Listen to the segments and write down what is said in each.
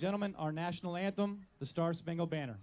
gentlemen, our national anthem, the Star Spangled Banner.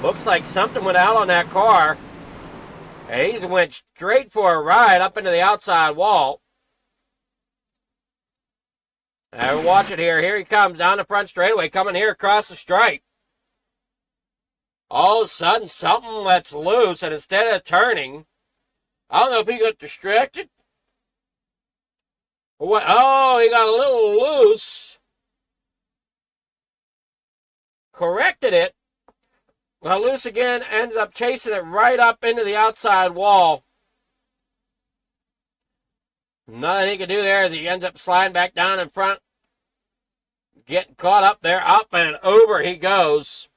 Looks like something went out on that car. And he just went straight for a ride up into the outside wall. Now watch it here. Here he comes down the front straightaway, coming here across the stripe. All of a sudden, something lets loose, and instead of turning, I don't know if he got distracted or what. Oh, he got a little loose. Corrected it. Well, loose again, ends up chasing it right up into the outside wall. Nothing he can do there as he ends up sliding back down in front. Getting caught up there, up and over he goes.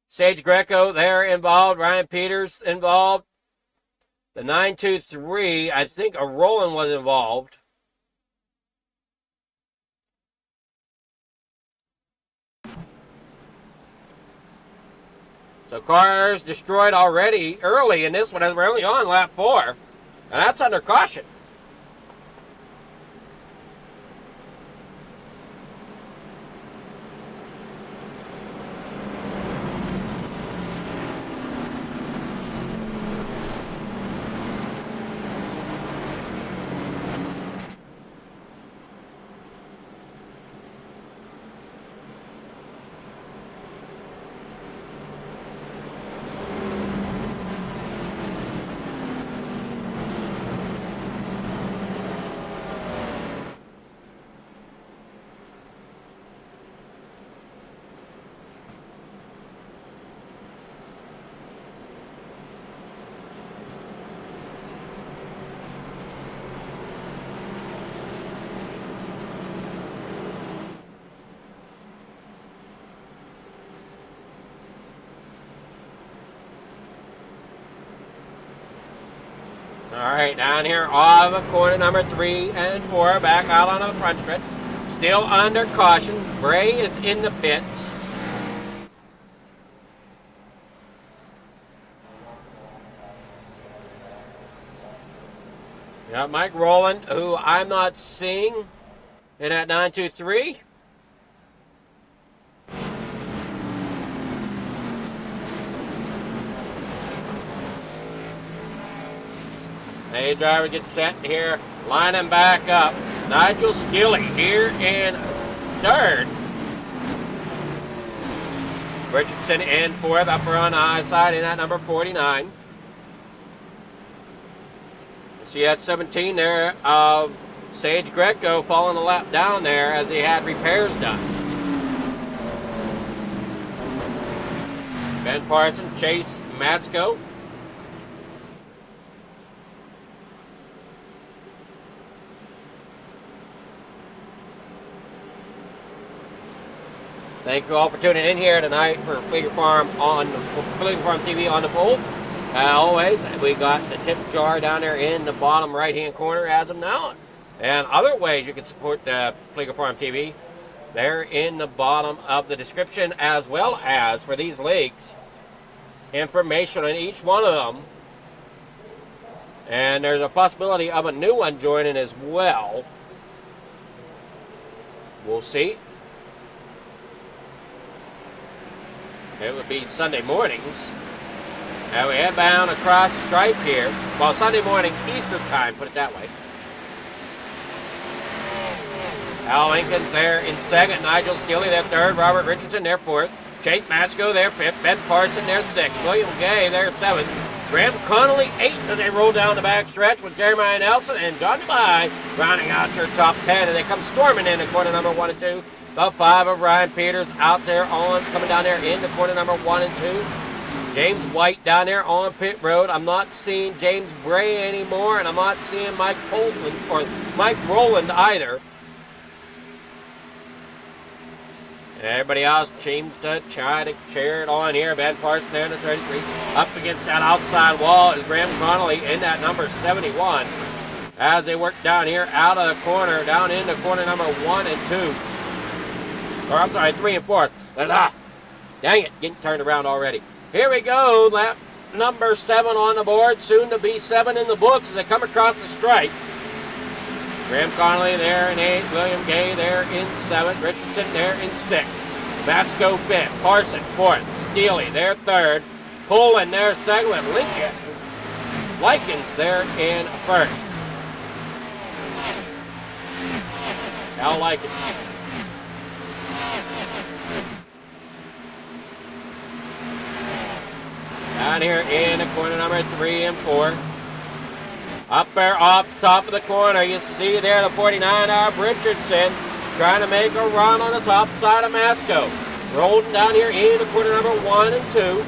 Sage Greco there involved. Ryan Peters involved. The 923, I think a Roland was involved. So cars destroyed already early in this one as we're only on lap 4. And that's under caution. All right, down here off of corner number 3 and 4, back out onto the front stretch. Still under caution. Bray is in the pits. Yeah, Mike Rowland, who I'm not seeing in that 923. A driver gets set here, lining back up. Nigel Skilly here in 3rd. Richardson in 4th, upper on the high side in at number 49. See at 17 there of Sage Greco following a lap down there as he had repairs done. Ben Parson, Chase Matsko. Thank you all for tuning in here tonight for Fleeger Farm TV on the pole. Always, we got the tip jar down there in the bottom right-hand corner as of now. And other ways you can support the Fleeger Farm TV, they're in the bottom of the description, as well as for these leagues, information on each one of them. And there's a possibility of a new one joining as well. We'll see. It would be Sunday mornings. And we head bound across the stripe here. Well, Sunday mornings, Eastern time, put it that way. Al Lincoln's there in 2nd. Nigel Skilly there 3rd. Robert Richardson there 4th. Jake Matsko there 5th. Ben Parson there 6th. William Gay there 7th. Graham Connolly 8th as they roll down the back stretch with Jeremiah Nelson and John Dubai rounding out your top 10. And they come storming in at corner number 1 and 2. The 5 of Ryan Peters out there coming down there into corner number 1 and 2. James White down there on pit road. I'm not seeing James Bray anymore, and I'm not seeing Mike Rowland either. And everybody else seems to try to cheer it on here. Ben Parson there in the 33. Up against that outside wall is Graham Connolly in that number 71. As they work down here out of the corner, down into corner number 1 and 2. Or I'm sorry, 3 and 4. Dang it, getting turned around already. Here we go, lap number 7 on the board, soon to be 7 in the books as they come across the stripe. Graham Connolly there in 8th, William Gay there in 7th, Richardson there in 6th. Matsko 5th, Parson 4th, Steely there 3rd, Poland there 2nd with Lincoln. Likens there in 1st. Al Likens. Down here in the corner number 3 and 4. Up there off the top of the corner, you see there the 49 of Richardson trying to make a run on the top side of Matsko. Rolling down here in the corner number 1 and 2.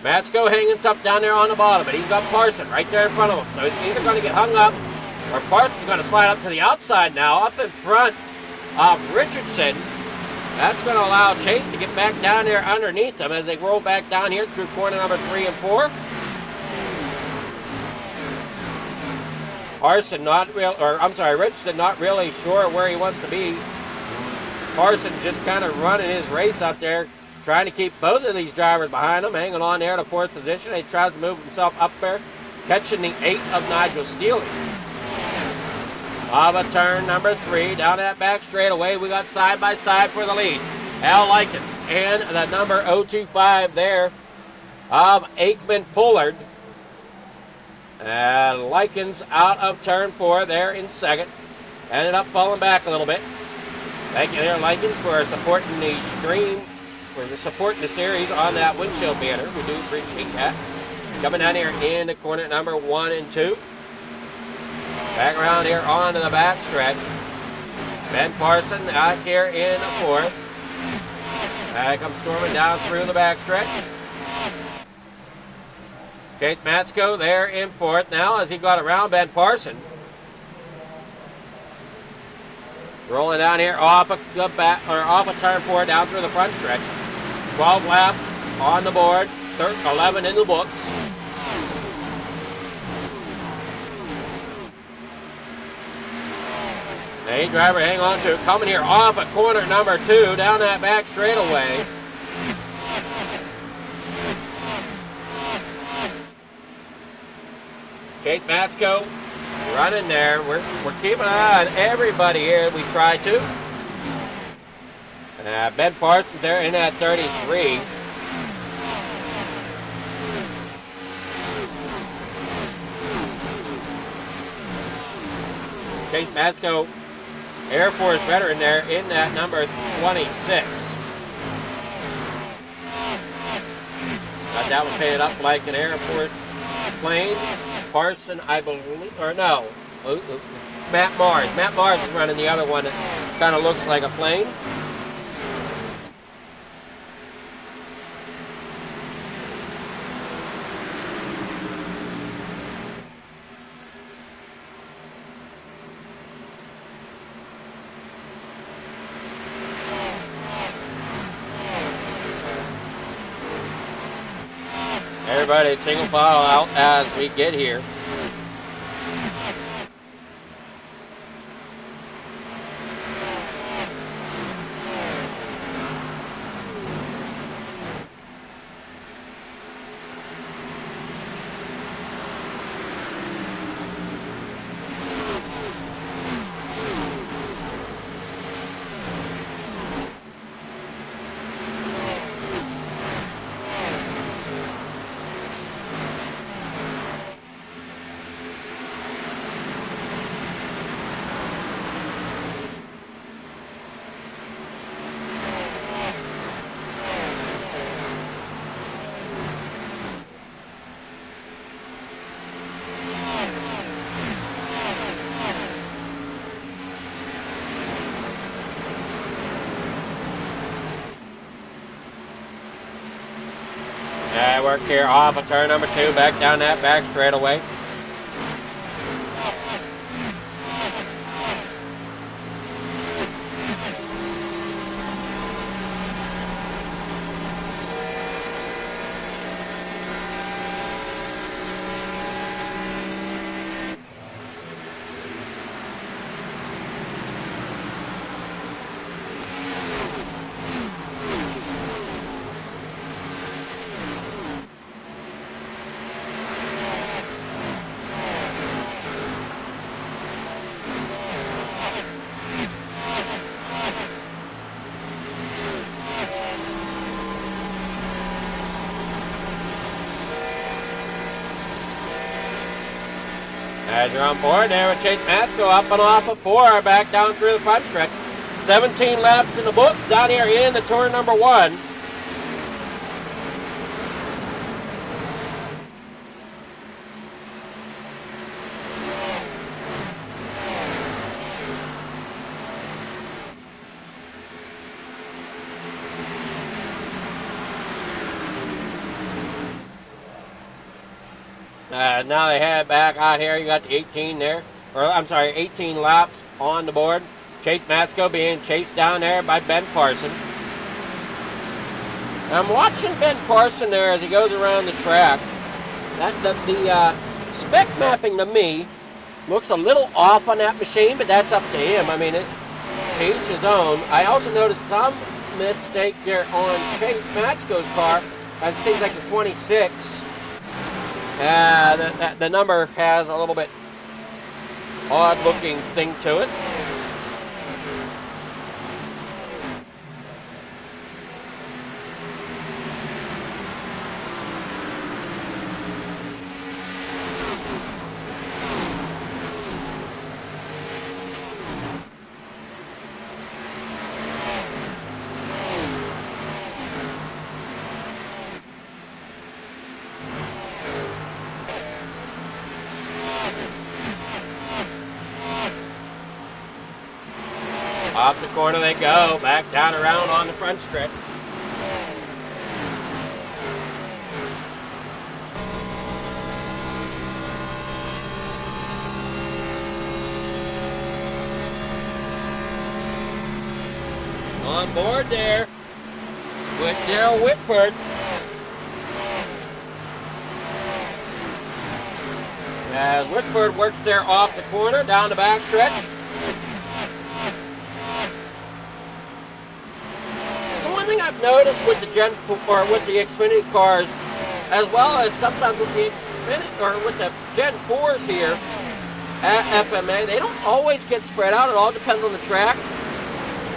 Matsko hanging tough down there on the bottom, but he's got Parson right there in front of him. So he's either going to get hung up or Parson's going to slide up to the outside now, up in front of Richardson. That's going to allow Chase to get back down there underneath them as they roll back down here through corner number 3 and 4. Richardson not really sure where he wants to be. Parson just kind of running his race out there, trying to keep both of these drivers behind him, hanging on there to 4th position. He tries to move himself up there, catching the 8 of Nigel Steele. Of a turn number 3, down that back straightaway, we got side by side for the lead. Al Likens and the number 025 there of Aikman Pullard. And Likens out of turn 4 there in second. Ended up falling back a little bit. Thank you there, Likens, for supporting the stream, for supporting the series on that windshield banner. We do appreciate that. Coming down here in the corner number 1 and 2. Back around here onto the back stretch. Ben Parson out here in the 4th. Comes storming down through the back stretch. Chase Matsko there in 4th now as he got around Ben Parson. Rolling down here off of the back, or off of turn 4 down through the front stretch. 12 laps on the board, 11 in the books. The driver hang on to, coming here off at corner number 2, down that back straightaway. Chase Matsko running there. We're keeping an eye on everybody here. We try to. Ben Parsons there in at 33. Chase Matsko, Air Force veteran there in that number 26. Got that one painted up like an Air Force plane. Parson, I believe, or no, Matt Mars. Matt Mars is running the other one that kind of looks like a plane. Everybody single file out as we get here. Work here off of turn number 2, back down that back straightaway. As you're on board there with Chase Matsko up and off of 4, back down through the front stretch. 17 laps in the books down here in the turn number 1. Now they head back out here. You got the 18 there. Or, I'm sorry, 18 laps on the board. Chase Matsko being chased down there by Ben Parson. I'm watching Ben Parson there as he goes around the track. The spec mapping to me looks a little off on that machine, but that's up to him. I mean, to each his own. I also noticed some mistake there on Chase Matsko's car. It seems like the 26. The number has a little bit odd looking thing to it. Off the corner they go, back down around on the front stretch. On board there with Daryl Whitford. As Whitford works there off the corner, down the back stretch. One thing I've noticed with the Xfinity cars, as well as sometimes with the Xfinity or with the Gen 4s here at FMA, they don't always get spread out. It all depends on the track,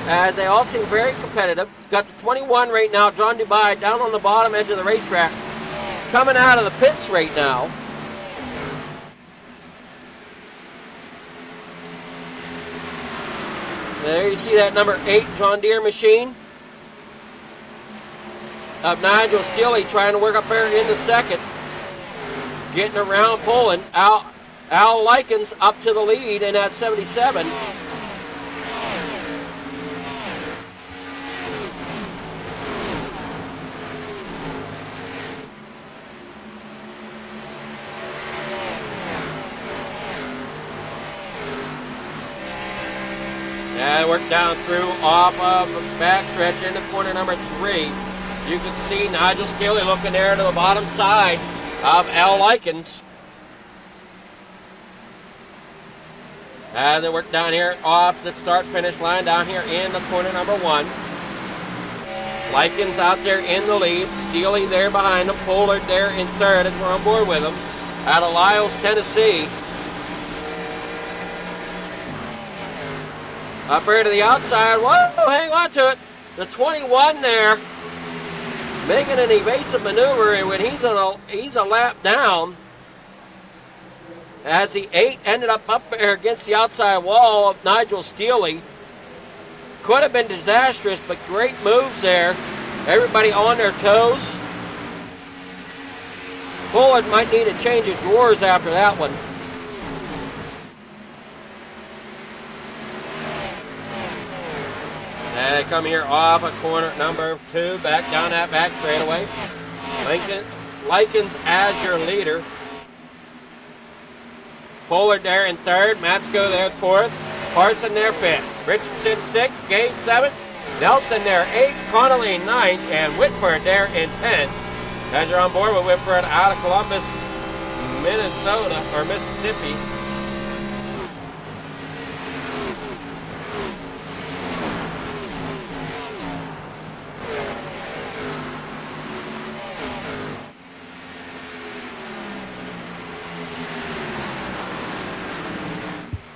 as they all seem very competitive. Got the 21 right now, John Dubai, down on the bottom edge of the racetrack, coming out of the pits right now. There you see that number 8 John Deere machine of Nigel Steele trying to work up there in the second. Getting around, pulling. Al Likens up to the lead in that 77. Yeah, work down through off of the backstretch into corner number 3. You can see Nigel Steele looking there to the bottom side of Al Likens. And they work down here off the start-finish line down here in the corner number 1. Likens out there in the lead. Steele there behind him. Pollard there in third as we're on board with him. Out of Lyles, Tennessee. Up here to the outside. Whoa, hang on to it. The 21 there, making an evasive maneuver when he's a lap down. As the 8 ended up there against the outside wall of Nigel Steele. Could have been disastrous, but great moves there. Everybody on their toes. Pollard might need a change of drawers after that one. And they come here off of corner number 2, back down that back straightaway. Likens as your leader. Pollard there in third, Matsko there fourth, Parson there fifth, Richardson 6th, Gage 7th, Nelson there 8th, Connolly 9th, and Whitford there in 10th. As you're on board with Whitford out of Columbus, Minnesota, or Mississippi.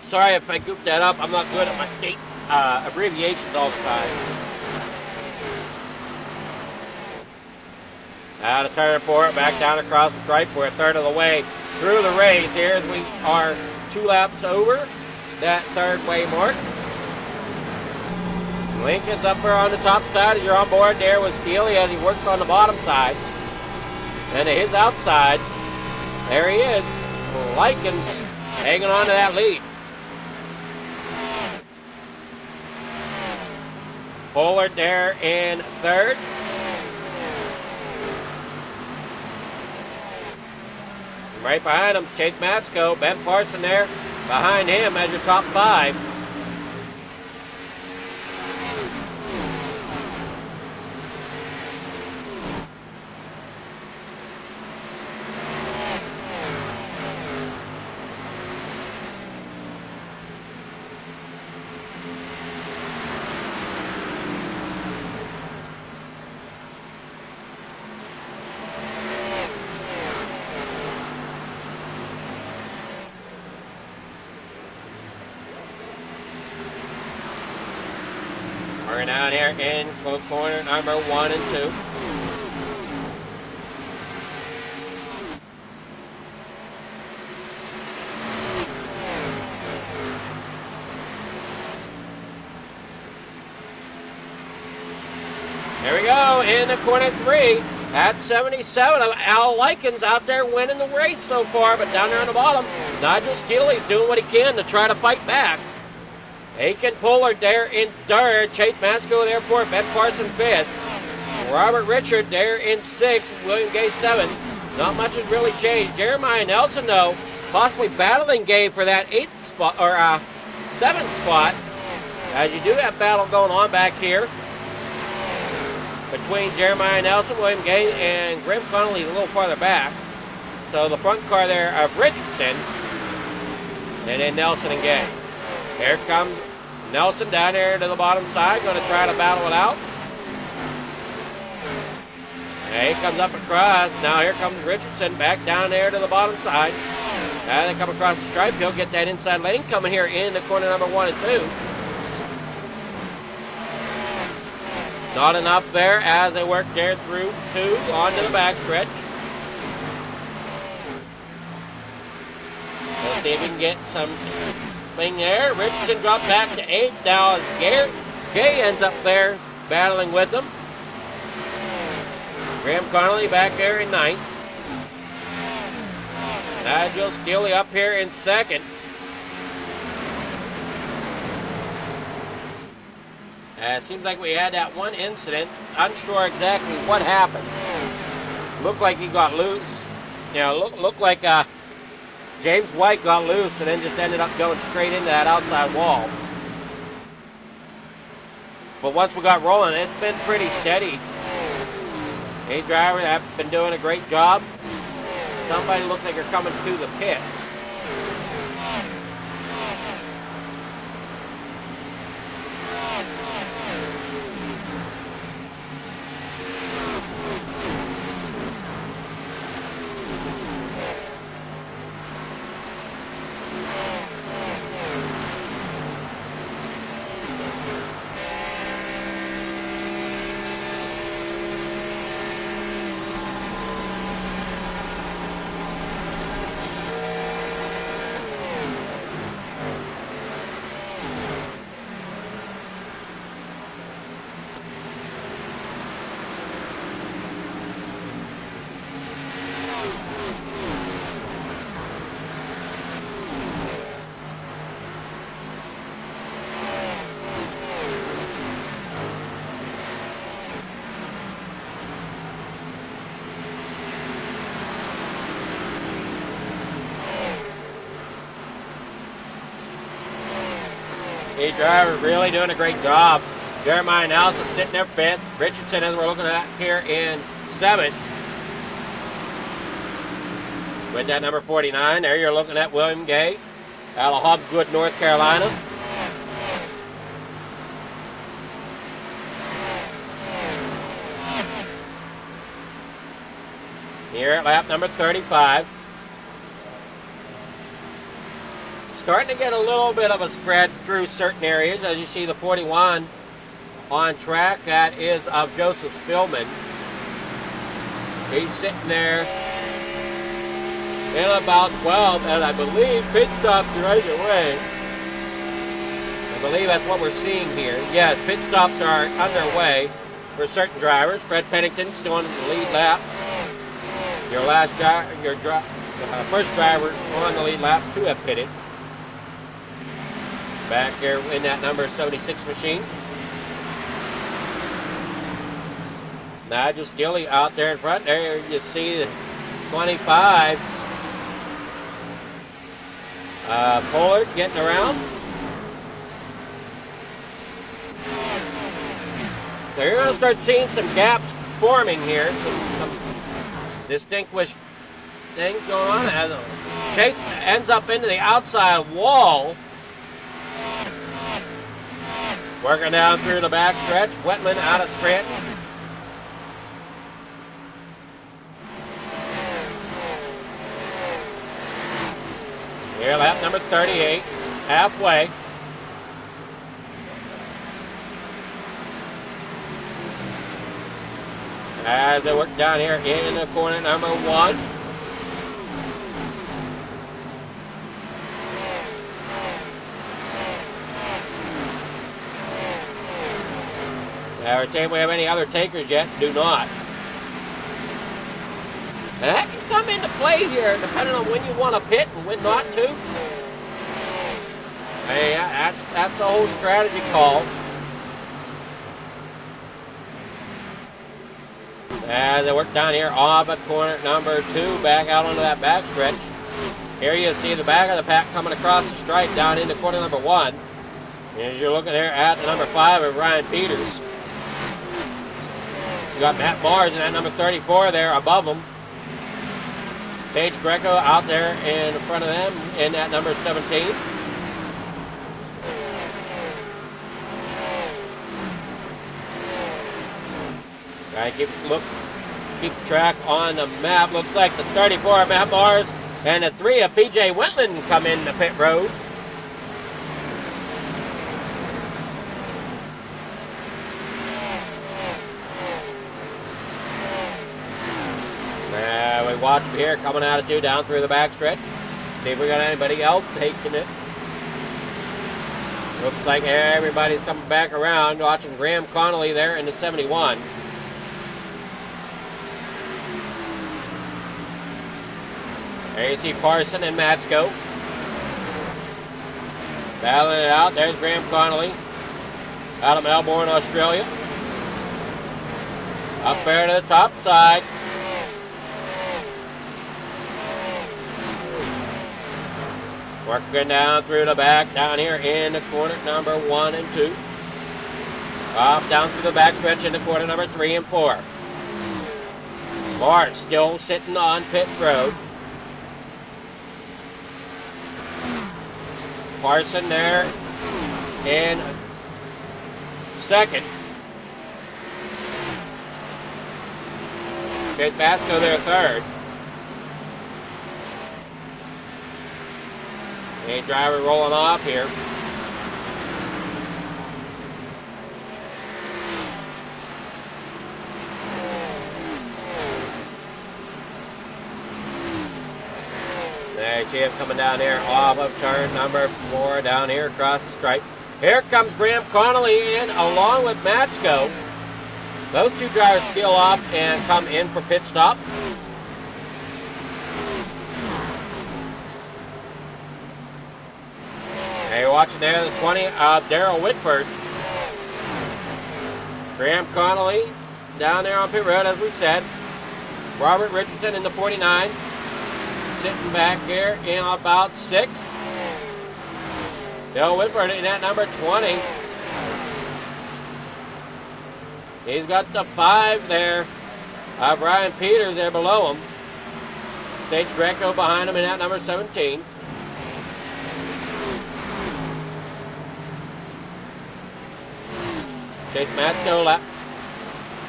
Sorry if I gooped that up. I'm not good at my state abbreviations all the time. Out of turn 4, back down across the stripe. We're a third of the way through the race here as we are 2 laps over that third way mark. Lincoln's up there on the top side as you're on board there with Steele as he works on the bottom side. And to his outside, there he is. Likens hanging on to that lead. Pollard there in third. Right behind him, Chase Matsko. Ben Parson there behind him as your top 5. We're down here in corner number 1 and 2. Here we go into corner 3 at 77. Al Likens out there winning the race so far, but down there on the bottom, Nigel Steely's doing what he can to try to fight back. Aiken Pollard there in third. Chase Masco there fourth. Ben Parson fifth. Robert Richard there in sixth. William Gay seventh. Not much has really changed. Jeremiah Nelson, though, possibly battling Gay for that 8th spot or 7th spot. As you do have battle going on back here between Jeremiah Nelson, William Gay, and Grim Connolly a little farther back. So the front car there of Richardson, and then Nelson and Gay. Here comes Nelson down there to the bottom side, going to try to battle it out. And he comes up across. Now here comes Richardson back down there to the bottom side. And they come across the stripe. He'll get that inside lane coming here in the corner number 1 and 2. Not enough there as they work there through 2 onto the backstretch. Let's see if we can get some thing there. Richardson dropped back to 8. Now as Gay ends up there battling with them. Graham Connolly back there in 9th. Nigel Steely up here in 2nd. It seems like we had that one incident. Unsure exactly what happened. Looked like he got loose. You know, looked like James White got loose and then just ended up going straight into that outside wall. But once we got rolling, it's been pretty steady. Hey, driver, have been doing a great job. Somebody looks like they're coming to the pits. Hey, driver, really doing a great job. Jeremiah Nelson sitting there 5th. Richardson, as we're looking at here, in 7th. With that number 49, there you're looking at William Gay out of Hobgood, North Carolina. Here at lap number 35. Starting to get a little bit of a spread through certain areas. As you see the 41 on track, that is of Joseph Spillman. He's sitting there in about 12, and I believe pit stops right away. I believe that's what we're seeing here. Yes, pit stops are underway for certain drivers. Fred Pennington still on the lead lap. Your first driver on the lead lap to have pitted. Back there in that number 76 machine. Nigel Steely out there in front. There you see the 25. Pollard getting around. So you're going to start seeing some gaps forming here. Some distinguished things going on. As Chase ends up into the outside wall. Working down through the back stretch. Wetman out of Scranton. Here, lap number 38. Halfway. as they work down here in the corner number 1. Now, we're saying we have any other takers yet? Do not. And that can come into play here, depending on when you want to pit and when not to. Hey, that's a whole strategy call. As they work down here off at corner number 2, back out onto that back stretch. Here you see the back of the pack coming across the stripe down into corner number 1. As you're looking there at the number 5 of Ryan Peters. You got Matt Mars in that number 34 there above him. Sage Greco out there in front of them in that number 17. Try to keep track on the map. Looks like the 34 of Matt Mars and the 3 of PJ Wentland come in the pit road. We watch here coming out of 2 down through the back stretch. See if we got anybody else taking it. Looks like everybody's coming back around. Watching Graham Connolly there in the 71. There you see Parson and Matsko. Battling it out. There's Graham Connolly out of Melbourne, Australia. Up there to the top side. Working down through the back, down here in the corner number 1 and 2. Up down through the back stretch in the corner number 3 and 4. Mart still sitting on pit road. Parson there in second. Kate Basco there third. A driver rolling off here. There you see him coming down here off of turn number 4 down here across the stripe. Here comes Graham Connolly in along with Matsko. Those 2 drivers peel off and come in for pit stops. Hey, you're watching there the 20 of Darrell Whitford. Graham Connolly down there on pit road, as we said. Robert Richardson in the 49. Sitting back here in about 6th. Darrell Whitford in that number 20. He's got the 5 there. Brian Peters there below him. Sage Greco behind him in that number 17. Chase Matsko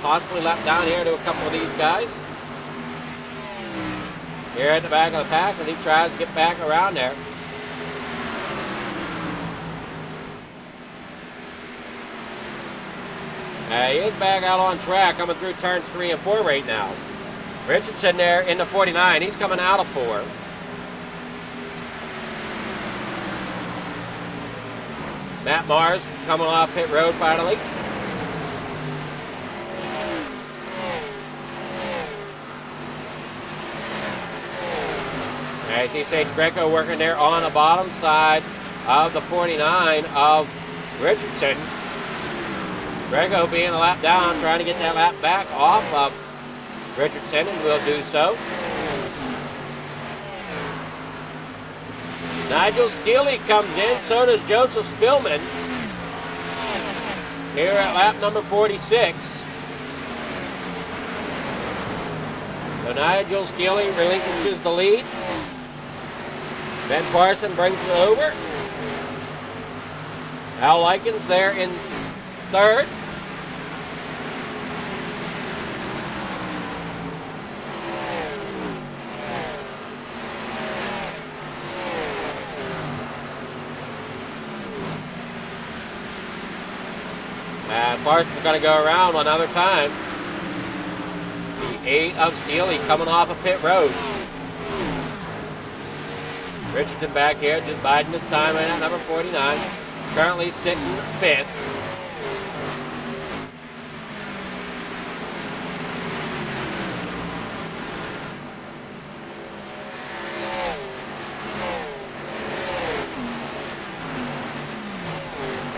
possibly lap down here to a couple of these guys. Here at the back of the pack as he tries to get back around there. He is back out on track coming through turns 3 and 4 right now. Richardson there in the 49. He's coming out of 4. Matt Mars coming off pit road finally. I see Sage Greco working there on the bottom side of the 49 of Richardson. Greco being a lap down, trying to get that lap back off of Richardson, and will do so. Nigel Steele comes in, so does Joseph Spillman. Here at lap number 46. So Nigel Steele relinquishes the lead. Ben Parson brings it over. Al Likens there in 3rd. And Parson's going to go around one other time. 8 of Steely coming off of pit road. Richardson back here, just biding his time right at number 49. Currently sitting 5th.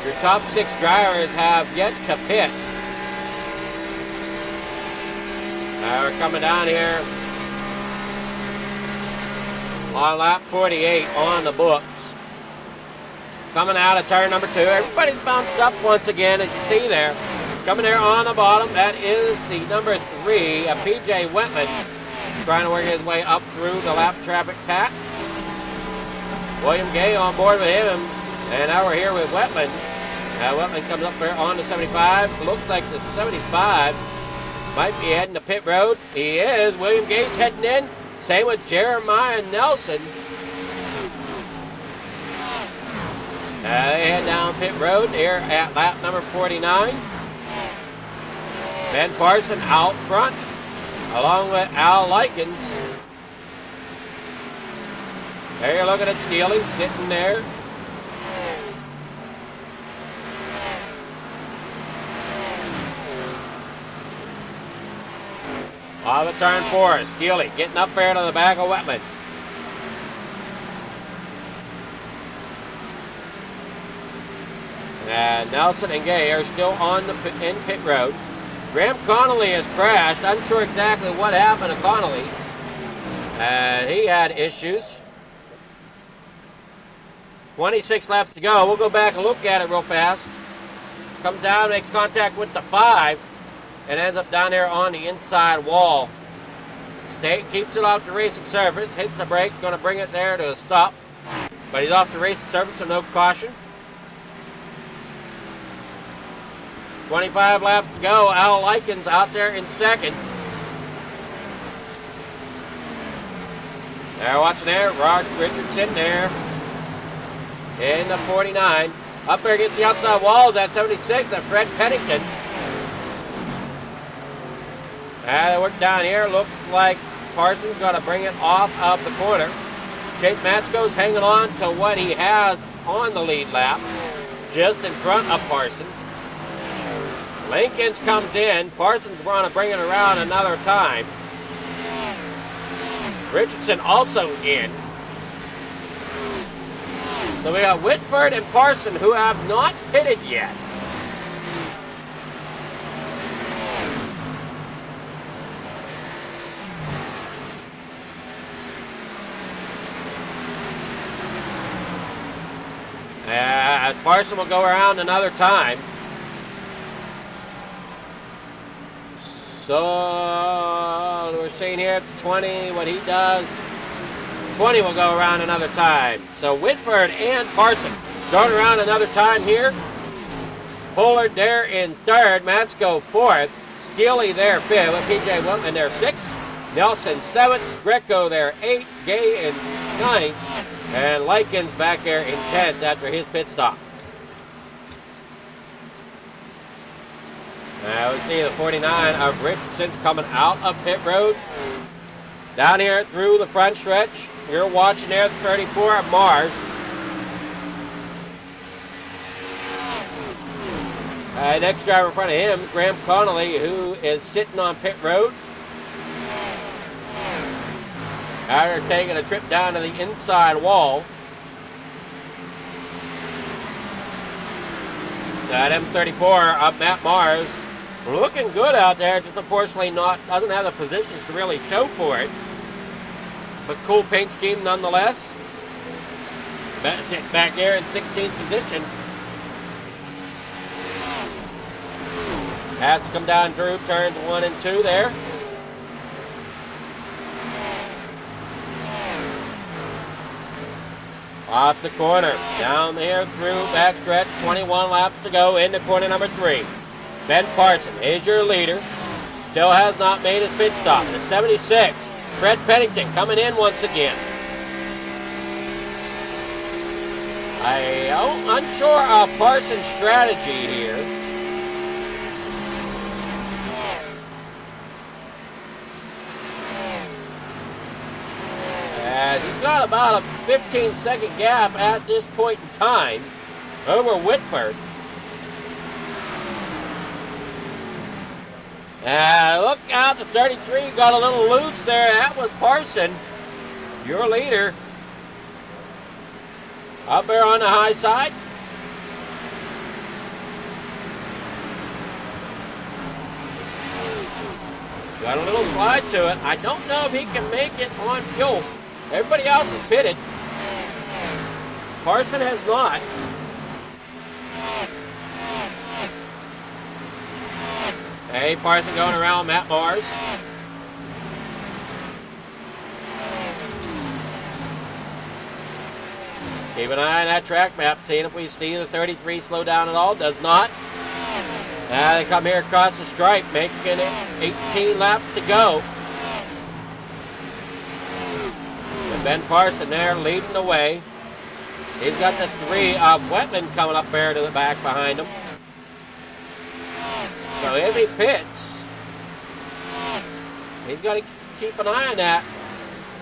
Your top 6 drivers have yet to pit. We're coming down here on lap 48 on the books. Coming out of turn number 2. Everybody's bounced up once again, as you see there. Coming there on the bottom, that is the number 3, PJ Whitman, trying to work his way up through the lap traffic pack. William Gay on board with him, and now we're here with Whitman. Whitman comes up there on the 75. Looks like the 75 might be heading to pit road. He is. William Gay's heading in. Same with Jeremiah Nelson. They head down pit road here at lap number 49. Ben Parson out front, along with Al Likens. There you're looking at Steely sitting there. Off of turn 4, Steely getting up there to the back of Whitman. And Nelson and Gay are still on in pit road. Graham Connolly has crashed. Unsure exactly what happened to Connolly. He had issues. 26 laps to go. We'll go back and look at it real fast. Comes down, makes contact with the 5. And ends up down there on the inside wall. State keeps it off the racing surface, hits the brake, going to bring it there to a stop. But he's off the racing surface, so no caution. 25 laps to go. Al Likens out there in second. There, watching there, Rod Richardson there in the 49. Up there against the outside walls at 76, at Fred Pennington. They work down here. Looks like Parsons going to bring it off of the corner. Chase Matsko's hanging on to what he has on the lead lap, just in front of Parsons. Lincolns comes in. Parsons going to bring it around another time. Richardson also in. So we got Whitford and Parson who have not pitted yet. Parson will go around another time. So we're seeing here at 20 what he does. 20 will go around another time. So Whitford and Parson going around another time here. Pollard there in 3rd. Matsko 4th. Steely there 5th. With PJ Whitman there 6th. Nelson 7th. Greco there 8th. Gay in 9th. And Likens back there in 10th after his pit stop. Now we see the 49 of Richardson's coming out of pit road. Down here through the front stretch. You're watching there the 34 of Mars. Next driver in front of him, Graham Connolly, who is sitting on pit road. After taking a trip down to the inside wall. That M34 of Matt Mars. Looking good out there, just unfortunately doesn't have the positions to really show for it. But cool paint scheme nonetheless. Sitting back there in 16th position. Has to come down through turns 1 and 2 there. Off the corner, down here through backstretch, 21 laps to go into corner number 3. Ben Parson is your leader. Still has not made his pit stop. The 76, Fred Pennington coming in once again. I'm unsure of Parsons' strategy here. And he's got about a 15-second gap at this point in time over Whitford. Look out, the 33 got a little loose there. That was Parson, your leader, up there on the high side. Got a little slide to it. I don't know if he can make it on fuel. Everybody else is pitted. Parson has not. Hey, Parson going around Matt Mars. Keep an eye on that track map, seeing if we see the 33 slow down at all. Does not. Now they come here across the stripe, making it 18 laps to go. And Ben Parson there leading the way. He's got the 3 of Wetland coming up there to the back behind him. So if he pits, he's got to keep an eye on that.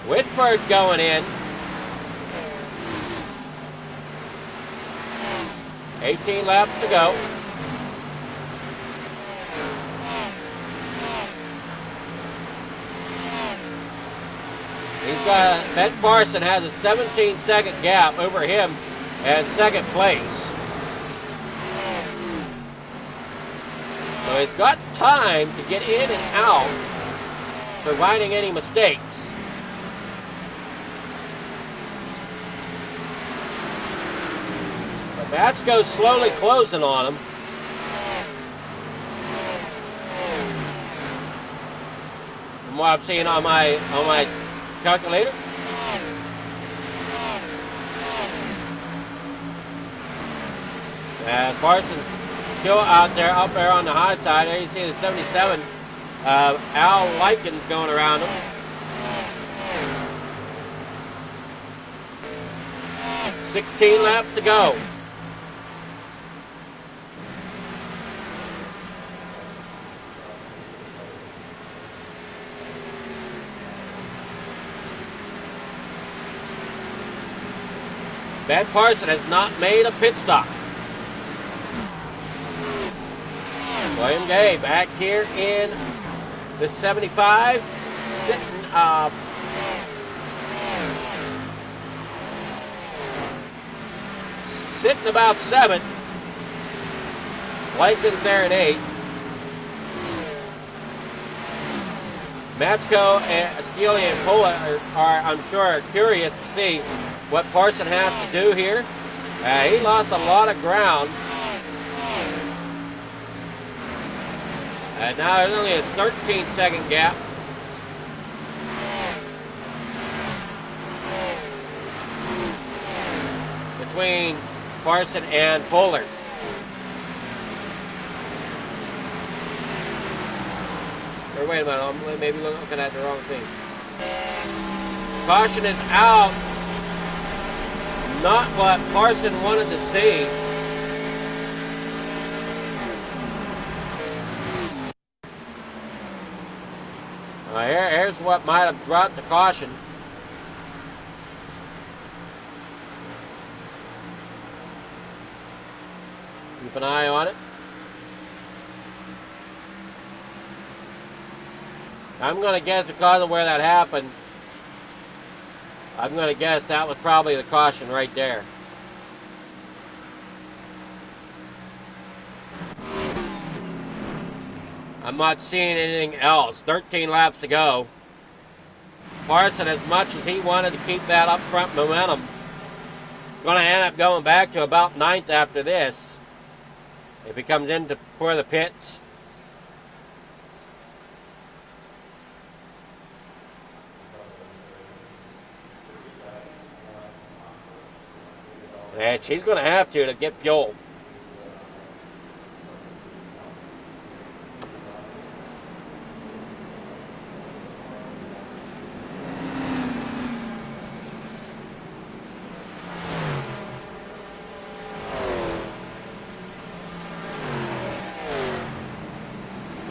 Whitford going in. 18 laps to go. He's got, Ben Parson has a 17-second gap over him and second place. So he's got time to get in and out, providing any mistakes. But that's goes slowly closing on him. From what I'm seeing on my calculator. Parsons still out there, up there on the high side. There you see the 77. Al Likens going around him. $16 laps to go. Ben Parson has not made a pit stop. William Gay back here in the 75, sitting about 7. Likens there in 8. Matsko and Steele and Pola are, I'm sure, curious to see what Parson has to do here. He lost a lot of ground. And now there's only a 13-second gap. Between Parson and Pollard. Or wait a minute, I'm maybe looking at the wrong thing. Caution is out. Not what Parson wanted to see. Here's what might have brought the caution. Keep an eye on it. I'm going to guess because of where that happened, I'm going to guess that was probably the caution right there. I'm not seeing anything else. 13 laps to go. Parson, as much as he wanted to keep that up front momentum, is going to end up going back to about 9th after this if he comes in for the pits. And she's going to have to get fuel.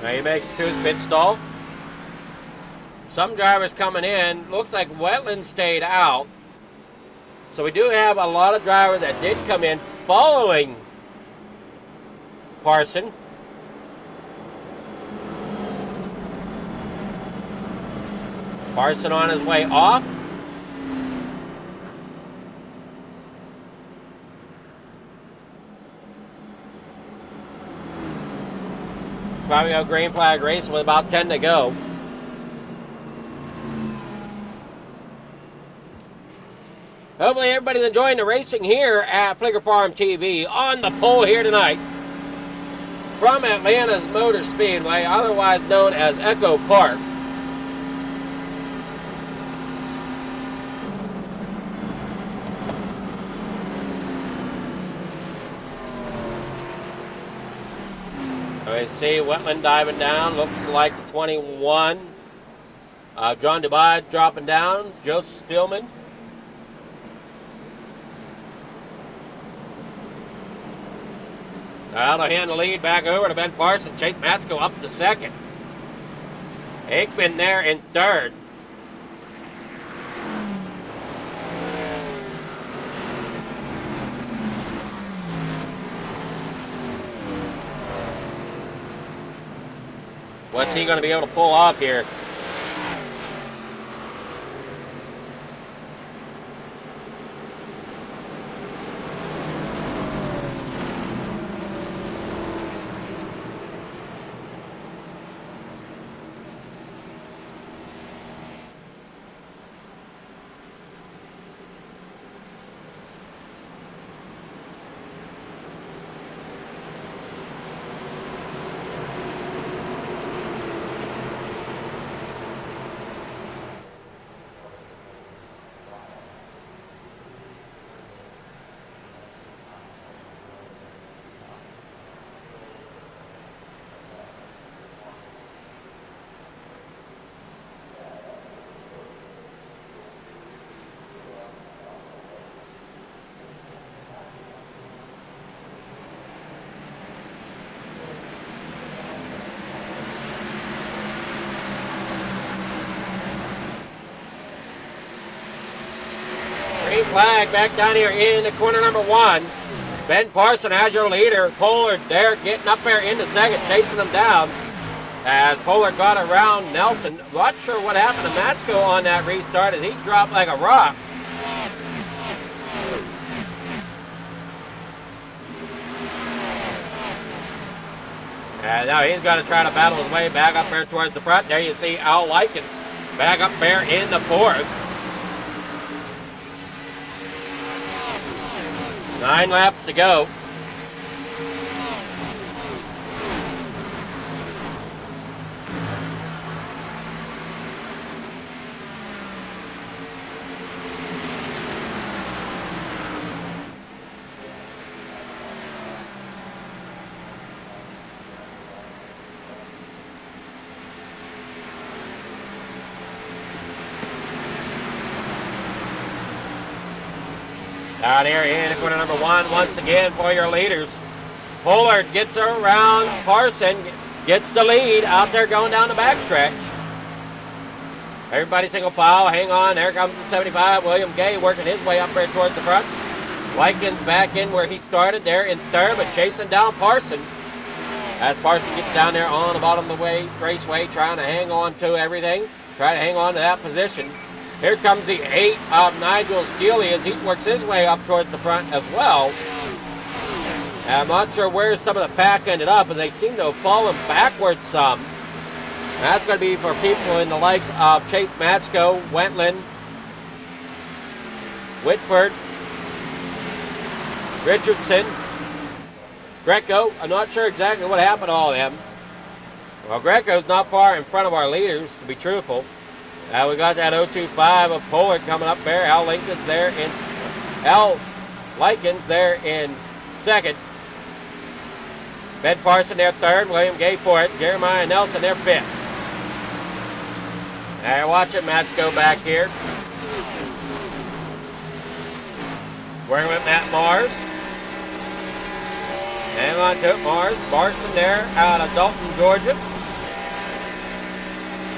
Now he makes it to his pit stall. Some drivers coming in. Looks like Wetland stayed out. So we do have a lot of drivers that did come in following Parson. Parson on his way off. Probably a green flag race with about 10 to go. Hopefully everybody's enjoying the racing here at Flicker Farm TV. On the pole here tonight from Atlanta's Motor Speedway, otherwise known as Echo Park. We see Wetland diving down. Looks like 21. John Dubai dropping down. Joseph Spielman. That'll hand the lead back over to Ben Parson. Chase Matsko up to second. Aikman there in third. What's he going to be able to pull off here? Green flag back down here in the corner number 1. Ben Parson has your leader. Pollard there getting up there into second, chasing them down. As Pollard got around Nelson. Not sure what happened to Matsko on that restart as he dropped like a rock. And now he's got to try to battle his way back up there towards the front. There you see Al Likens back up there in the 4th. 9 laps to go. Down here in corner number 1, once again for your leaders. Pollard gets around Parson, gets the lead out there going down the backstretch. Everybody single file, hang on. There comes the 75. William Gay working his way up there towards the front. Likens back in where he started there in third, but chasing down Parson. As Parson gets down there on the bottom of the raceway, trying to hang on to everything. Try to hang on to that position. Here comes the 8 of Nigel Steele as he works his way up towards the front as well. And I'm not sure where some of the pack ended up, but they seem to have fallen backwards some. And that's going to be for people in the likes of Chase Matsko, Wentland, Whitford, Richardson, Greco. I'm not sure exactly what happened to all of them. Well, Greco's not far in front of our leaders, to be truthful. We got that 025 of Pollard coming up there. Al Likens there in second. Ben Parson there third. William Gay fourth. Jeremiah Nelson there fifth. Now watch it, Matsko back here. Working with Matt Mars. Hang on to it, Mars. Barson there out of Dalton, Georgia.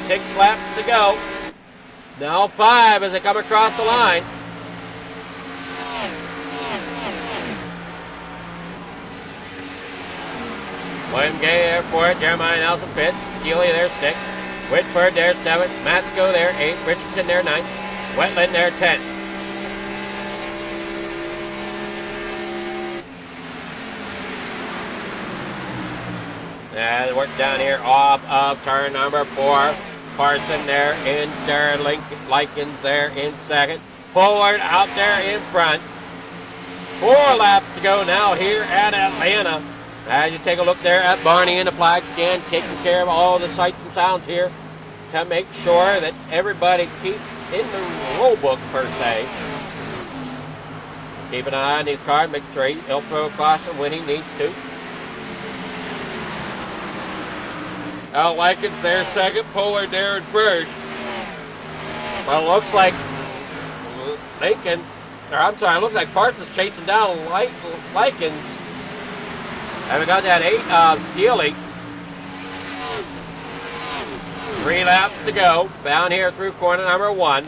6 laps to go. Now 5 as they come across the line. William Gay there for it. Jeremiah Nelson fifth. Steely there 6th. Whitford there 7th. Matsko there 8th. Richardson there 9th. Wetland there 10th. And work down here off of turn number 4. Parson there in third. Likens there in second. Forward out there in front. 4 laps to go now here at Atlanta. As you take a look there at Barney in the flag stand, taking care of all the sights and sounds here to make sure that everybody keeps in the rule book per se. Keep an eye on these cars, make sure he'll throw a caution when he needs to. Al Likens there second, Pollard there in first. Well, it looks like it looks like Parsons chasing down Likens. And we got that 8 of Steely. 3 laps to go. Down here through corner number 1.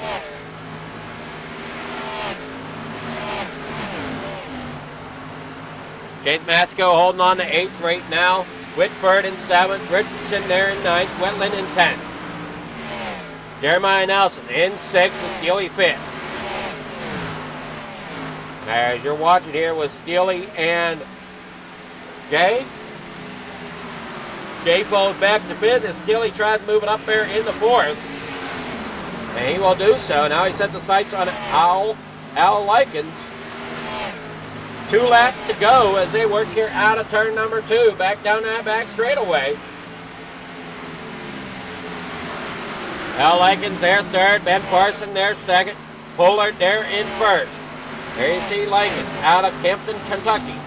Chase Matsko holding on to 8th right now. Whitford in 7th. Richardson there in 9th. Wetland in 10th. Jeremiah Nelson in 6th with Steely 5th. As you're watching here with Steely and Gay falls back to 5th as Steely tries to move it up there in the 4th. And he will do so. Now he sets the sights on Al Likens. 2 laps to go as they work here out of turn number 2. Back down that back straightaway. Al Likens there 3rd. Ben Parson there 2nd. Pollard there in 1st. There you see Likens out of Kempton, Kentucky.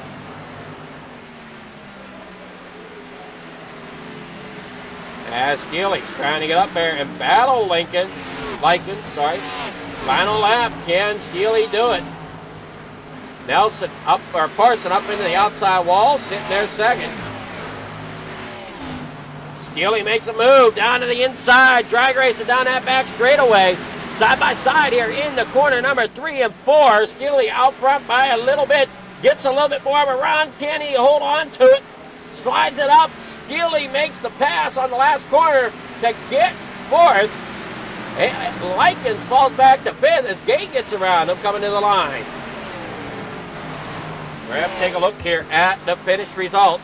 As Steely's trying to get up there and battle Likens. Final lap, can Steely do it? Parson up into the outside wall, sitting there 2nd. Steely makes a move down to the inside, drag racing down that back straightaway. Side by side here in the corner number 3 and 4. Steely out front by a little bit, gets a little bit more of a run. Can he hold on to it? Slides it up. Steely makes the pass on the last corner to get 4th. Likens falls back to 5th as Gay gets around him coming to the line. We're going to take a look here at the finish results.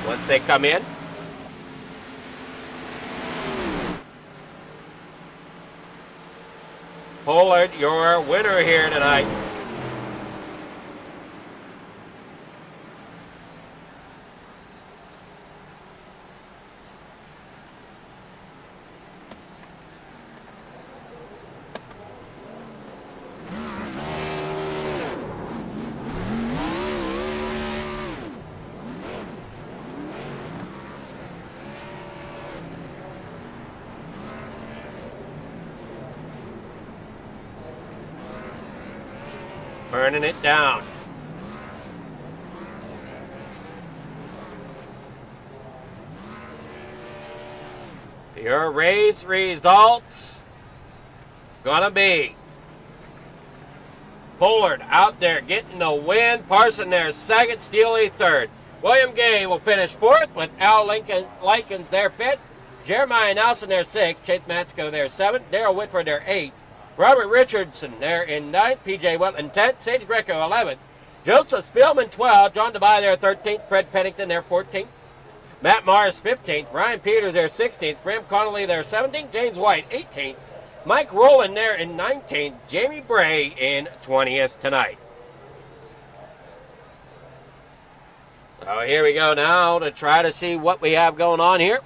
Once they come in. Pollard, your winner here tonight. Burning it down. Your race results gonna be Pollard out there getting the win. Parson there 2nd, Steely 3rd. William Gay will finish 4th with Al Likens there 5th. Jeremiah Nelson there 6th. Chase Matsko there 7th. Darrell Whitford there 8th. Robert Richardson there in 9th. P.J. Wetland 10th. Sage Greco 11th. Joseph Spielman 12th. John DeVay there 13th. Fred Pennington there 14th. Matt Morris 15th. Ryan Peters there 16th. Graham Connolly there 17th. James White 18th. Mike Rowland there in 19th. Jamie Bray in 20th tonight. So here we go now to try to see what we have going on here.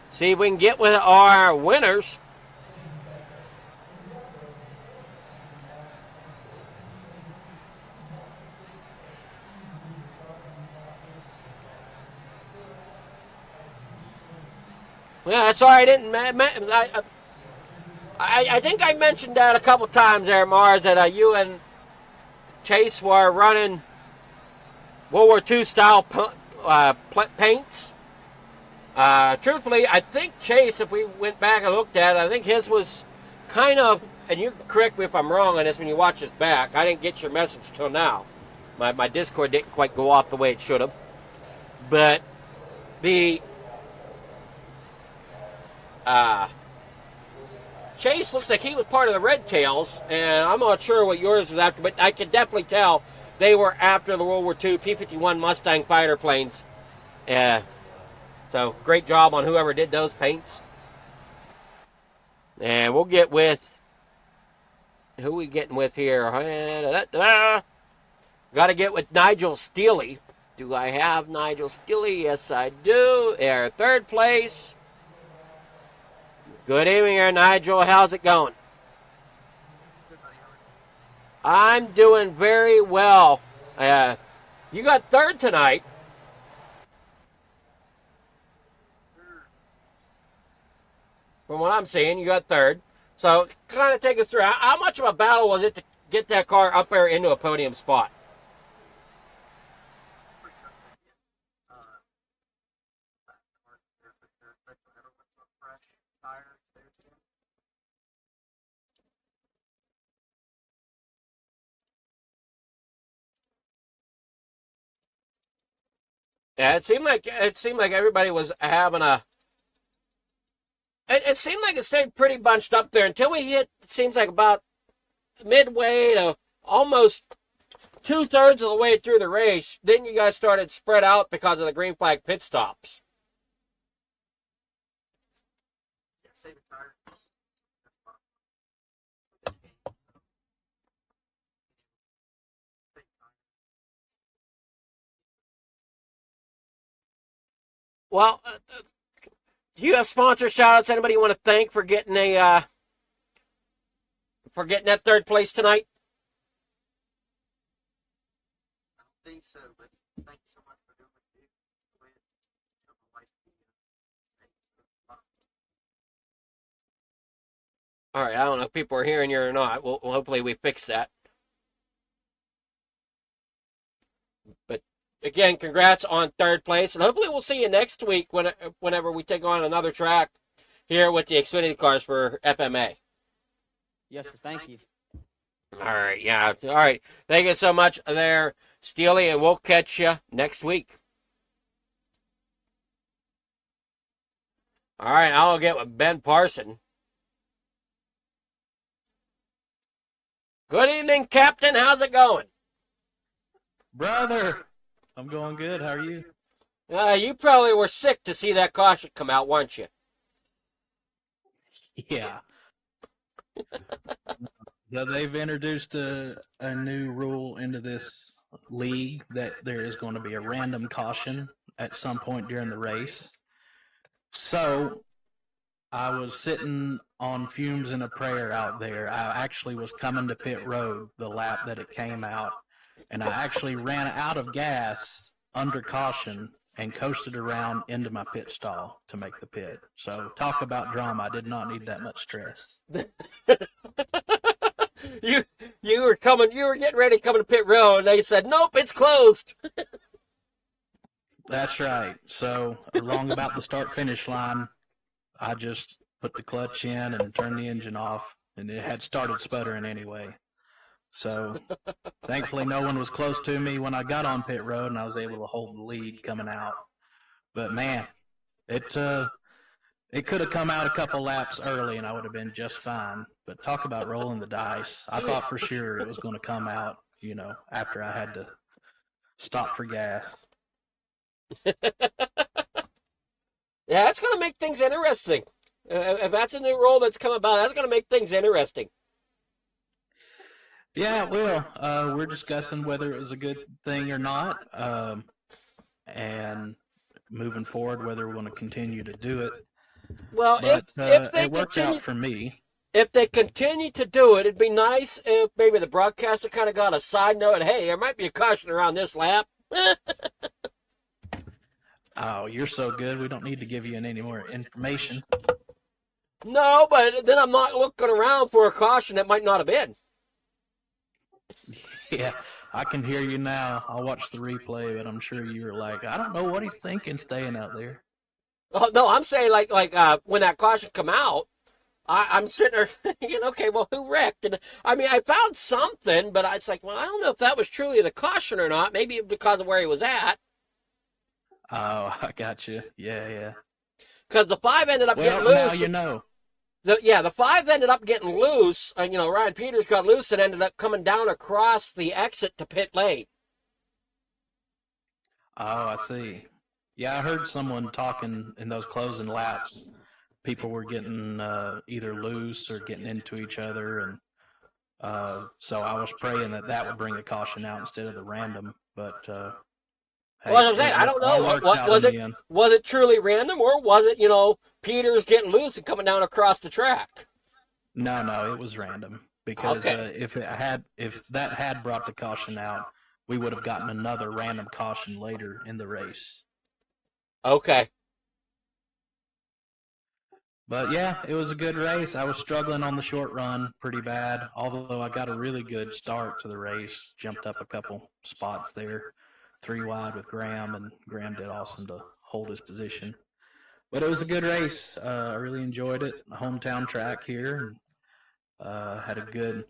See if we can get with our winners. Yeah, sorry, I didn't. I think I mentioned that a couple times there, Mars, that you and Chase were running World War II style paints. Truthfully, I think Chase, if we went back and looked at it, I think his was kind of, and you can correct me if I'm wrong on this when you watch this back. I didn't get your message till now. My Discord didn't quite go off the way it should have. But the Chase looks like he was part of the Red Tails, and I'm not sure what yours was after, but I could definitely tell they were after the World War II P-51 Mustang fighter planes. So great job on whoever did those paints. And we'll get with, who we getting with here? Got to get with Nigel Steely. Do I have Nigel Steely? Yes, I do. They're third place. Good evening here, Nigel. How's it going? I'm doing very well. You got third tonight. From what I'm seeing, you got third. So, kind of take us through. How much of a battle was it to get that car up there into a podium spot? Yeah, it seemed like everybody was having a. It seemed like it stayed pretty bunched up there until we hit. It seems like about midway to almost 2/3 of the way through the race. Then you guys started spread out because of the green flag pit stops. Well, do you have sponsor shout-outs? Anybody you want to thank for getting that third place tonight? I don't think so, but thank you so much for doing what you do. All right, I don't know if people are hearing you or not. Well, hopefully we fix that. But again, congrats on third place, and hopefully we'll see you next week whenever we take on another track here with the Xfinity cars for FMA. Yes, sir, thank you. All right, yeah. All right. Thank you so much there, Steely, and we'll catch you next week. All right, I'll get with Ben Parson. Good evening, Captain. How's it going? Brother, I'm going good. How are you? You probably were sick to see that caution come out, weren't you? Yeah. So they've introduced a new rule into this league that there is going to be a random caution at some point during the race. So I was sitting on fumes and a prayer out there. I actually was coming to pit road the lap that it came out, and I actually ran out of gas under caution and coasted around into my pit stall to make the pit. So talk about drama. I did not need that much stress. You were getting ready to come to pit road, and they said, nope, it's closed. That's right. So wrong about the start-finish line. I just put the clutch in and turned the engine off, and it had started sputtering anyway. So thankfully no one was close to me when I got on pit road, and I was able to hold the lead coming out. But man, it could have come out a couple laps early, and I would have been just fine. But talk about rolling the dice. I thought for sure it was going to come out, after I had to stop for gas. Yeah, that's going to make things interesting. If that's a new rule that's come about, that's going to make things interesting. Yeah, it will. We're discussing whether it was a good thing or not, and moving forward, whether we're going to continue to do it. Well, But if they it worked continue, out for me. if they continue to do it, it'd be nice if maybe the broadcaster kind of got a side note. Hey, there might be a caution around this lap. Oh, you're so good. We don't need to give you any more information. No, but then I'm not looking around for a caution that might not have been. Yeah, I can hear you now. I'll watch the replay, but I'm sure you were like, I don't know what he's thinking staying out there. Oh, no, I'm saying like when that caution come out, I'm sitting there thinking, okay, well, who wrecked? And I mean, I found something, but it's like, well, I don't know if that was truly the caution or not. Maybe because of where he was at. Oh, I got you. Yeah. Because the 5 ended up getting Well, now loose. you know. The 5 ended up getting loose. And, Ryan Peters got loose and ended up coming down across the exit to pit lane. Oh, I see. Yeah, I heard someone talking in those closing laps. People were getting either loose or getting into each other, and so I was praying that would bring a caution out instead of the random. But hey, Well, as I'm saying, I don't know. What was it? Was it truly random, or was it, Peters getting loose and coming down across the track? No, it was random because Okay. if that had brought the caution out, we would have gotten another random caution later in the race. Okay. But yeah, it was a good race. I was struggling on the short run pretty bad, although I got a really good start to the race. Jumped up a couple spots there, 3 wide with Graham, and Graham did awesome to hold his position. But it was a good race. I really enjoyed it. A hometown track here. Had a good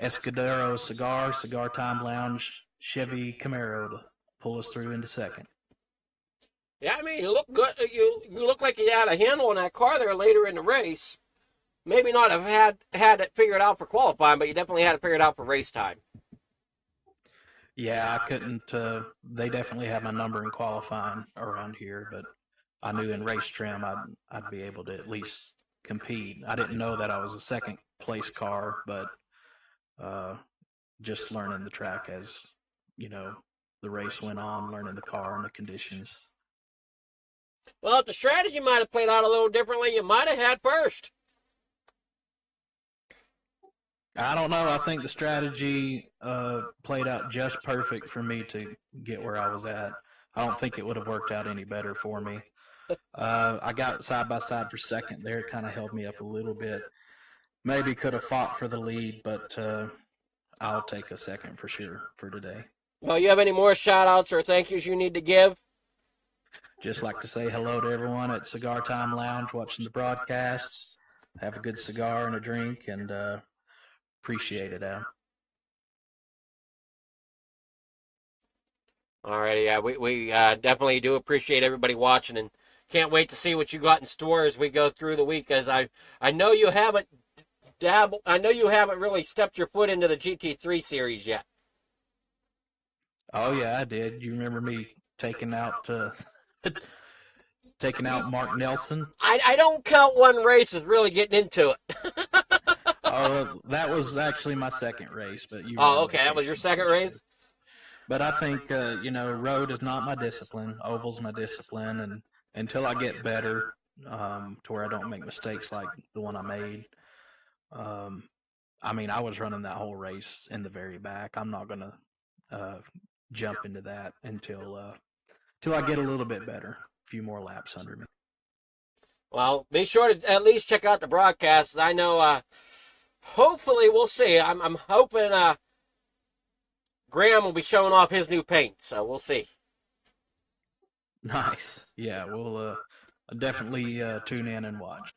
Escudero Cigar Time Lounge Chevy Camaro to pull us through into second. Yeah, I mean, you look good. You look like you had a handle on that car there later in the race. Maybe not have had it figured out for qualifying, but you definitely had it figured out for race time. Yeah, I couldn't. They definitely had my number in qualifying around here, but I knew in race trim I'd be able to at least compete. I didn't know that I was a second place car, but just learning the track as the race went on, learning the car and the conditions. Well, if the strategy might have played out a little differently, you might have had first. I don't know. I think the strategy played out just perfect for me to get where I was at. I don't think it would have worked out any better for me. I got side by side for second there. It kind of held me up a little bit. Maybe could have fought for the lead, but I'll take a second for sure for today. Well, you have any more shout-outs or thank yous you need to give? Just like to say hello to everyone at Cigar Time Lounge watching the broadcasts. Have a good cigar and a drink, and appreciate it, Adam. All right, yeah, we definitely do appreciate everybody watching, and can't wait to see what you got in store as we go through the week. As I know you haven't really stepped your foot into the GT3 series yet. Oh yeah, I did. You remember me taking out Mark Nelson? I don't count one race as really getting into it. Oh, that was actually my second race, but you. Oh, okay, that was your second race. But I think road is not my discipline. Oval's my discipline, and until I get better, to where I don't make mistakes like the one I made. I mean, I was running that whole race in the very back. I'm not gonna jump into that until I get a little bit better, a few more laps under me. Well, be sure to at least check out the broadcast. I know. Hopefully, we'll see. I'm hoping Graham will be showing off his new paint, so we'll see. Nice. Yeah, we'll definitely tune in and watch.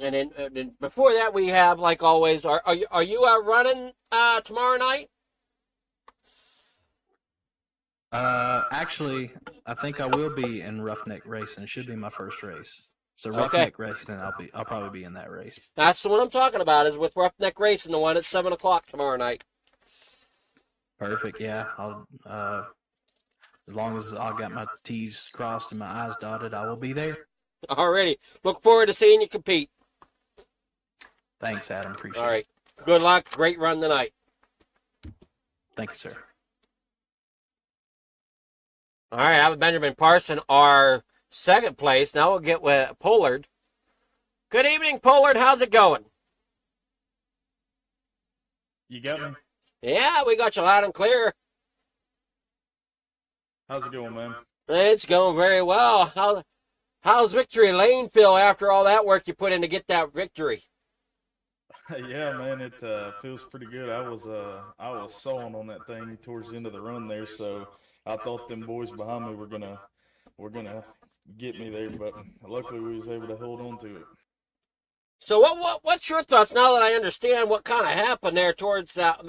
And then before that, we have, like always, are you running tomorrow night? Actually, I think I will be in Roughneck Racing. It should be my first race. So Roughneck Racing, I'll probably be in that race. That's the one I'm talking about, is with Roughneck Racing, the one at 7 o'clock tomorrow night. Perfect. Yeah, I'll as long as I got my T's crossed and my I's dotted, I will be there. Alrighty. Look forward to seeing you compete. Thanks, Adam. Appreciate it. All right. Good luck. Great run tonight. Thank you, sir. All right. I have Benjamin Parson, our second place. Now we'll get with Pollard. Good evening, Pollard. How's it going? You got me? Yeah, we got you loud and clear. How's it going, man? It's going very well. How's Victory Lane feel after all that work you put in to get that victory? Yeah, man, it feels pretty good. I was sawing on that thing towards the end of the run there, so I thought them boys behind me were gonna get me there, but luckily we was able to hold on to it. So what's your thoughts now that I understand what kind of happened there towards that,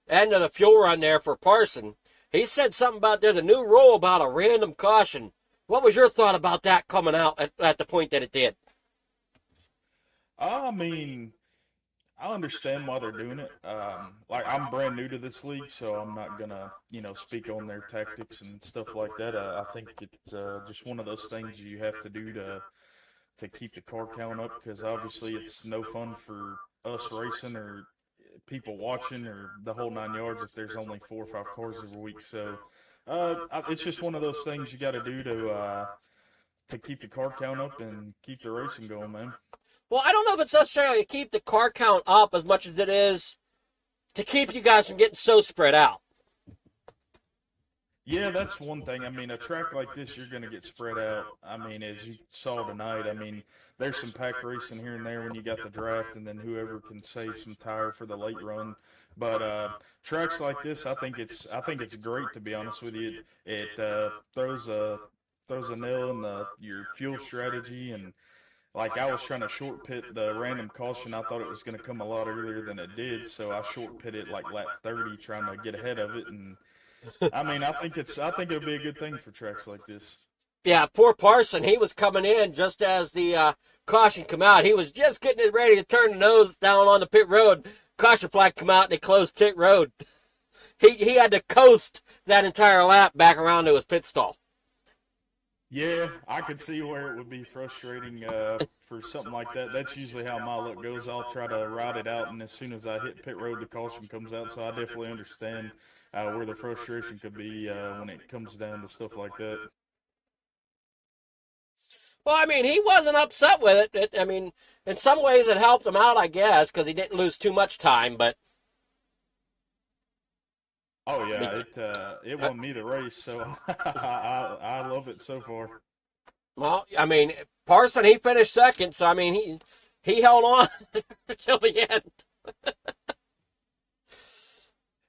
end of the fuel run there for Parson? He said something about there's a new rule about a random caution. What was your thought about that coming out at the point that it did? I mean, I understand why they're doing it. Like I'm brand new to this league, so I'm not gonna, speak on their tactics and stuff like that. I think it's just one of those things you have to do to keep the car count up, because obviously it's no fun for us racing or people watching or the whole 9 yards if there's only 4 or 5 cars every week. So it's just one of those things you got to do to keep the car count up and keep the racing going, man. Well, I don't know if it's necessarily to keep the car count up as much as it is to keep you guys from getting so spread out. Yeah, that's one thing. I mean, a track like this, you're going to get spread out. I mean, as you saw tonight, I mean, there's some pack racing here and there when you got the draft, and then whoever can save some tire for the late run. But tracks like this, I think it's great, to be honest with you. It throws a nail in your fuel strategy, and like I was trying to short pit the random caution. I thought it was going to come a lot earlier than it did, so I short pit it like lap 30, trying to get ahead of it. And I mean, I think it'll be a good thing for tracks like this. Yeah, poor Parson, he was coming in just as the caution come out. He was just getting it ready to turn the nose down on the pit road. Caution flag come out and they closed pit road. He had to coast that entire lap back around to his pit stall. Yeah, I could see where it would be frustrating for something like that. That's usually how my luck goes. I'll try to ride it out, and as soon as I hit pit road, the caution comes out. So I definitely understand where the frustration could be when it comes down to stuff like that. Well, I mean, he wasn't upset with it. I mean, in some ways it helped him out, I guess, because he didn't lose too much time, but... Oh yeah, it won me the race, so I love it so far. Well, I mean, Parson, he finished second, so, I mean, he held on until the end.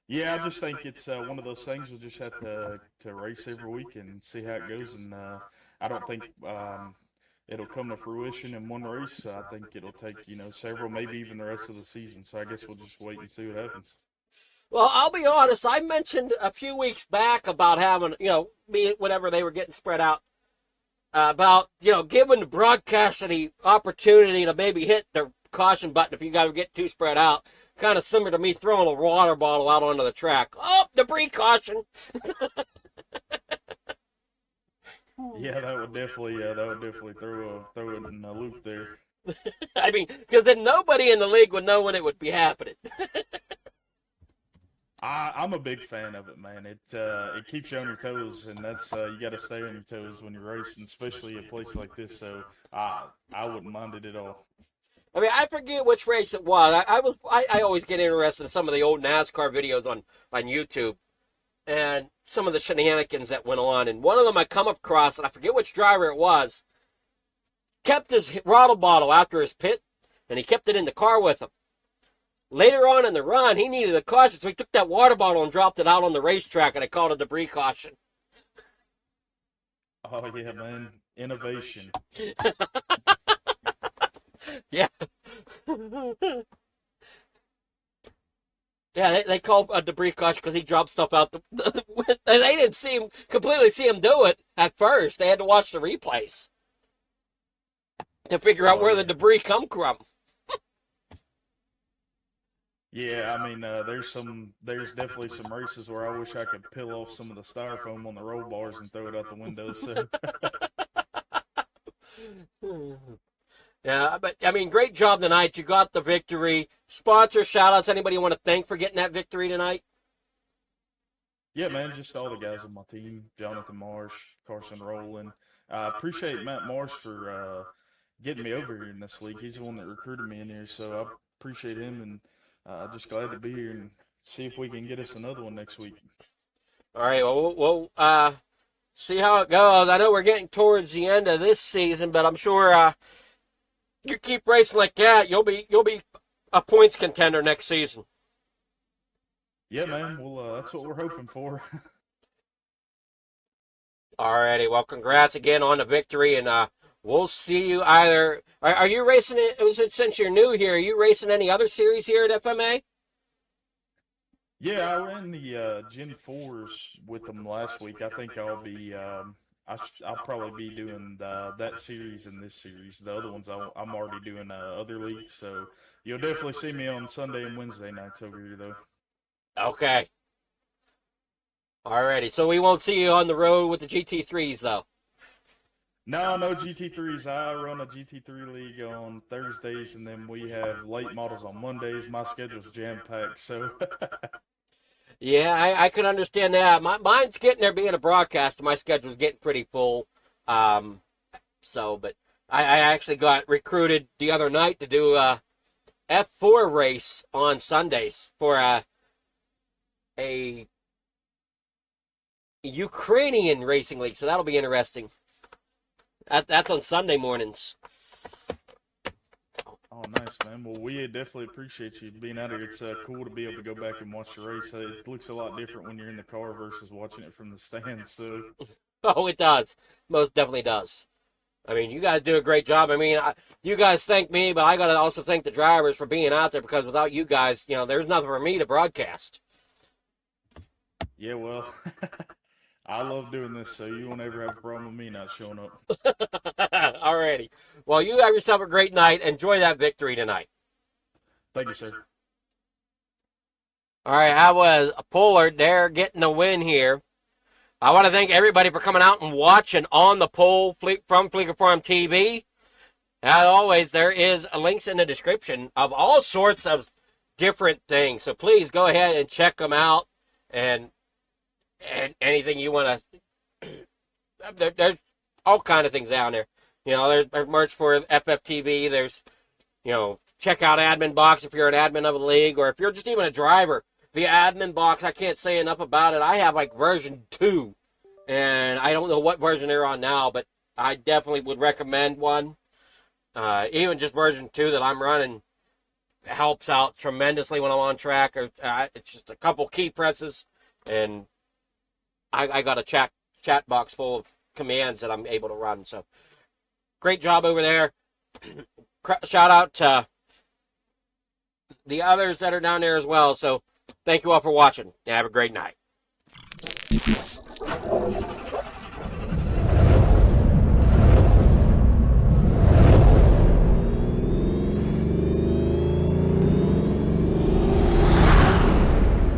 Yeah, I just think it's one of those things we'll just have to race every week and see how it goes. And I don't think it'll come to fruition in one race. I think it'll take, several, maybe even the rest of the season. So I guess we'll just wait and see what happens. Well, I'll be honest, I mentioned a few weeks back about having, whenever they were getting spread out, about, giving the broadcaster the opportunity to maybe hit the caution button if you guys get too spread out. Kind of similar to me throwing a water bottle out onto the track. Oh, debris caution. Yeah, that would definitely throw it in a loop there. I mean, because then nobody in the league would know when it would be happening. I'm a big fan of it, man. It keeps you on your toes, and that's you got to stay on your toes when you're racing, especially a place like this. So I wouldn't mind it at all. I mean, I forget which race it was. I always get interested in some of the old NASCAR videos on YouTube and some of the shenanigans that went on. And one of them I come across, and I forget which driver it was, kept his water bottle after his pit, and he kept it in the car with him. Later on in the run, he needed a caution, so he took that water bottle and dropped it out on the racetrack, and they called it a debris caution. Oh yeah, man, innovation. Yeah. Yeah, they called a debris caution because he dropped stuff out. They didn't completely see him do it at first. They had to watch the replays to figure out where the debris come from. Yeah, I mean, there's definitely some races where I wish I could peel off some of the styrofoam on the roll bars and throw it out the window. So. Yeah, but, I mean, great job tonight. You got the victory. Sponsor shout-outs. Anybody you want to thank for getting that victory tonight? Yeah, man, just all the guys on my team. Jonathan Marsh, Carson Rowland. I appreciate Matt Marsh for getting me over here in this league. He's the one that recruited me in here, so I appreciate him, and just glad to be here and see if we can get us another one next week. All right, well, we'll see how it goes. I know we're getting towards the end of this season, but I'm sure you keep racing like that, you'll be a points contender next season. Yeah, man. Well, that's what we're hoping for. Alrighty, well, congrats again on the victory, and we'll see you either. Are you racing it? Since you're new here, are you racing any other series here at FMA? Yeah, I ran the Gen 4s with them last week. I think I'll be. I'll probably be doing that series and this series. The other ones I'm already doing other leagues, so you'll definitely see me on Sunday and Wednesday nights over here, though. Okay. Alrighty, so we won't see you on the road with the GT3s, though. No GT3s. I run a GT3 league on Thursdays, and then we have late models on Mondays. My schedule's jam-packed, so... Yeah, I could understand that. Mine's getting there being a broadcaster. My schedule's getting pretty full. But I actually got recruited the other night to do a F4 race on Sundays for a Ukrainian racing league, so that'll be interesting. That's on Sunday mornings. Oh, nice, man. Well, we definitely appreciate you being out here. It's cool to be able to go back and watch the race. It looks a lot different when you're in the car versus watching it from the stands. So, Oh, it does. Most definitely does. I mean, you guys do a great job. I mean, you guys thank me, but I got to also thank the drivers for being out there, because without you guys, there's nothing for me to broadcast. yeah, well, I love doing this, so you won't ever have a problem with me not showing up. Alrighty. Well, you have yourself a great night. Enjoy that victory tonight. Thank you, sir. All right, I was Pollard there getting the win here. I want to thank everybody for coming out and watching on the poll from Fleeger Farm TV. As always, there is links in the description of all sorts of different things. So please go ahead and check them out. And anything you want to, there's all kind of things down there. There's merch for FFTV. There's, check out Admin Box if you're an admin of a league, or if you're just even a driver. The Admin Box, I can't say enough about it. I have like version 2, and I don't know what version they're on now, but I definitely would recommend one. Even just version 2 that I'm running helps out tremendously when I'm on track. It's just a couple key presses, and I got a chat box full of commands that I'm able to run. So great job over there. Shout out to the others that are down there as well. So thank you all for watching. Have a great night.